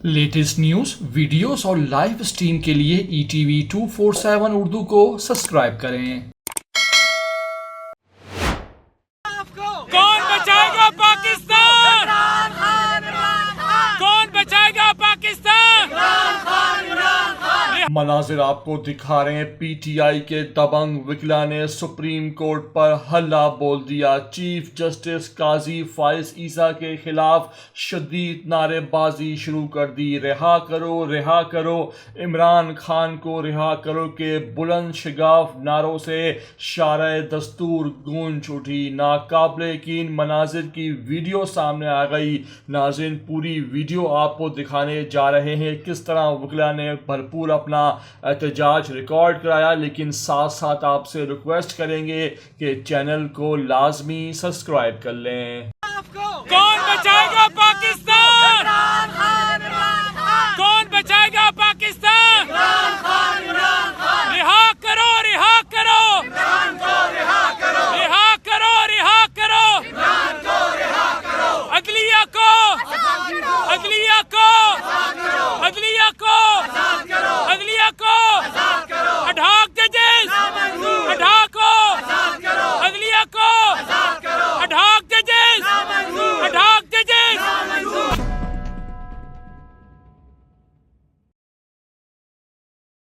Latest news, videos और live stream के लिए ETV 247 उर्दू को सब्सक्राइब करें। कौन बचाएगा पाकिस्तान? कौन बचाएगा पाकिस्तान? मनाजिर आपको दिखा रहे हैं। PTI के दबंग वकीला ने सुप्रीम कोर्ट पर हल्ला बोल दिया। चीफ जस्टिस काजी फाइज ईसा के खिलाफ शदीद नारेबाजी शुरू कर दी। रिहा करो, इमरान खान को रिहा करो के बुलंद शगाफ नारों से शारे दस्तूर गूंज उठी। नाकाबिले यकीन मनाजिर की वीडियो सामने आ गई। नाज़रीन, पूरी वीडियो आपको दिखाने जा रहे हैं किस तरह वकीला ने भरपूर अपना एहतजाज रिकॉर्ड कराया, लेकिन साथ साथ आपसे रिक्वेस्ट करेंगे कि चैनल को लाजमी सब्सक्राइब कर लें। कौन बचाएगा पाकिस्तान? कौन बचाएगा पाकिस्तान? रिहा करो, रिहा करो, रिहा करो अदलिया को, अदलिया को, अदलिया को, अदलिया को